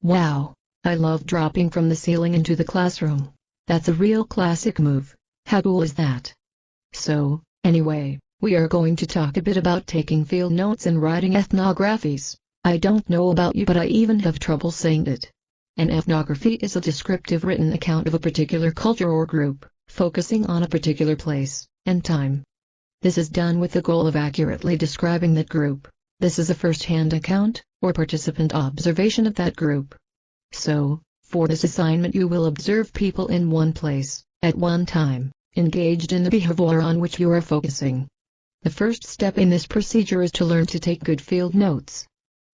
Wow, I love dropping from the ceiling into the classroom. That's a real classic move. How cool is that? So, anyway, we are going to talk a bit about taking field notes and writing ethnographies. I don't know about you, but I even have trouble saying it. An ethnography is a descriptive written account of a particular culture or group, focusing on a particular place and time. This is done with the goal of accurately describing that group. This is a first-hand account, or participant observation of that group. So, for this assignment you will observe people in one place, at one time, engaged in the behavior on which you are focusing. The first step in this procedure is to learn to take good field notes.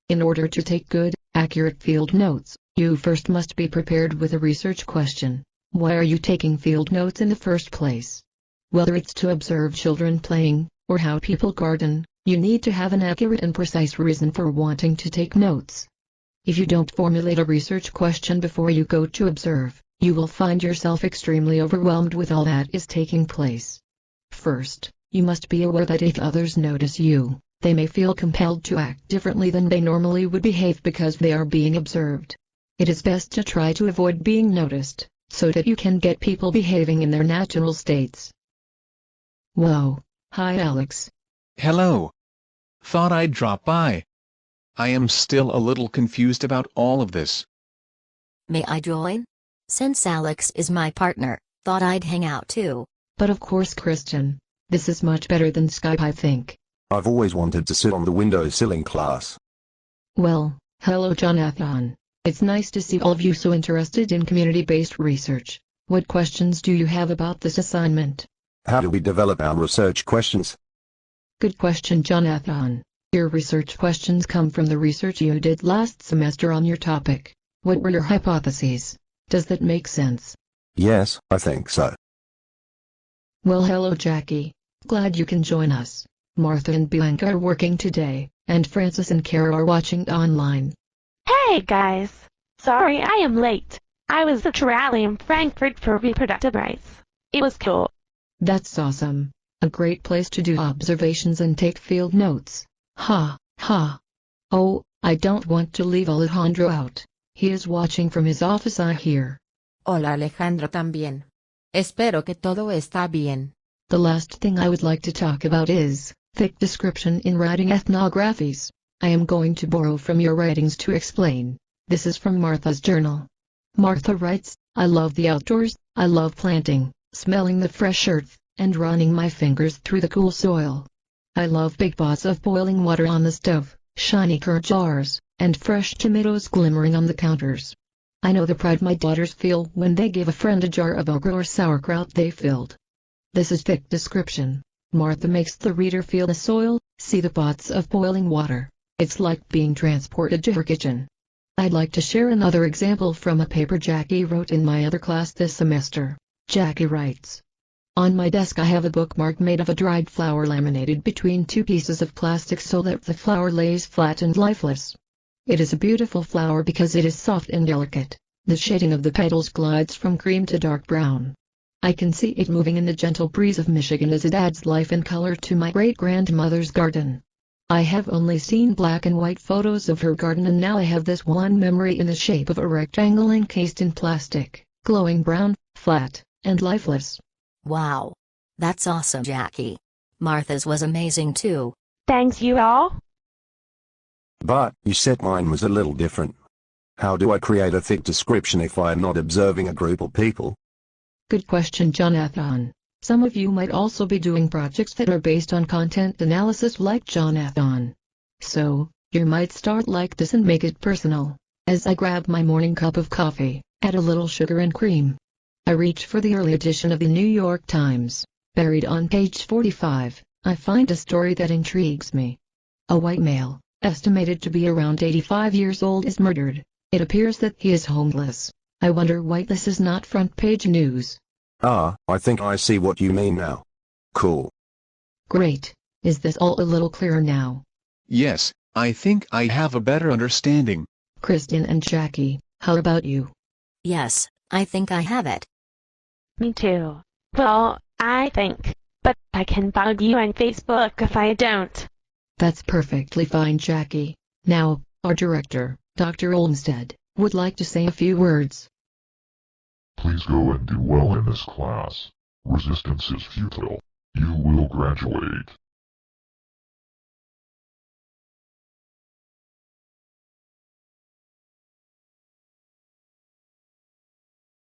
In order to take good, accurate field notes, you first must be prepared with a research question. Why are you taking field notes in the first place? Whether it's to observe children playing, or how people garden, you need to have an accurate and precise reason for wanting to take notes. If you don't formulate a research question before you go to observe, you will find yourself extremely overwhelmed with all that is taking place. First, you must be aware that if others notice you, they may feel compelled to act differently than they normally would behave because they are being observed. It is best to try to avoid being noticed, so that you can get people behaving in their natural states. Whoa. Hi Alex. Hello. Thought I'd drop by. I am still a little confused about all of this. May I join? Since Alex is my partner, thought I'd hang out too. But of course, Christian. This is much better than Skype, I think. I've always wanted to sit on the windowsill in class. Well, hello Jonathan. It's nice to see all of you so interested in community-based research. What questions do you have about this assignment? How do we develop our research questions? Good question, Jonathan. Your research questions come from the research you did last semester on your topic. What were your hypotheses? Does that make sense? Yes, I think so. Well, hello Jackie. Glad you can join us. Martha and Bianca are working today, and Francis and Kara are watching online. Hey guys! Sorry I am late. I was at a rally in Frankfurt for reproductive rights. It was cool. That's awesome. A great place to do observations and take field notes. Ha, ha. Oh, I don't want to leave Alejandro out. He is watching from his office, I hear. Hola Alejandro también. Espero que todo está bien. The last thing I would like to talk about is thick description in writing ethnographies. I am going to borrow from your writings to explain. This is from Martha's journal. Martha writes, I love the outdoors, I love planting, smelling the fresh earth, and running my fingers through the cool soil. I love big pots of boiling water on the stove, shiny currant jars, and fresh tomatoes glimmering on the counters. I know the pride my daughters feel when they give a friend a jar of okra or sauerkraut they filled. This is thick description. Martha makes the reader feel the soil, see the pots of boiling water. It's like being transported to her kitchen. I'd like to share another example from a paper Jackie wrote in my other class this semester. Jackie writes, on my desk I have a bookmark made of a dried flower laminated between two pieces of plastic so that the flower lays flat and lifeless. It is a beautiful flower because it is soft and delicate. The shading of the petals glides from cream to dark brown. I can see it moving in the gentle breeze of Michigan as it adds life and color to my great-grandmother's garden. I have only seen black and white photos of her garden, and now I have this one memory in the shape of a rectangle encased in plastic, glowing brown, flat, and lifeless. Wow. That's awesome, Jackie. Martha's was amazing too. Thanks you all. But, you said mine was a little different. How do I create a thick description if I am not observing a group of people? Good question, Jonathan. Some of you might also be doing projects that are based on content analysis like Jonathan. So, you might start like this and make it personal. As I grab my morning cup of coffee, add a little sugar and cream. I reach for the early edition of the New York Times. Buried on page 45, I find a story that intrigues me. A white male, estimated to be around 85 years old, is murdered. It appears that he is homeless. I wonder why this is not front page news. Ah, I think I see what you mean now. Cool. Great. Is this all a little clearer now? Yes, I think I have a better understanding. Kristen and Jackie, how about you? Yes, I think I have it. Me too. Well, I think. But I can find you on Facebook if I don't. That's perfectly fine, Jackie. Now, our director, Dr. Olmsted, would like to say a few words. Please go and do well in this class. Resistance is futile. You will graduate.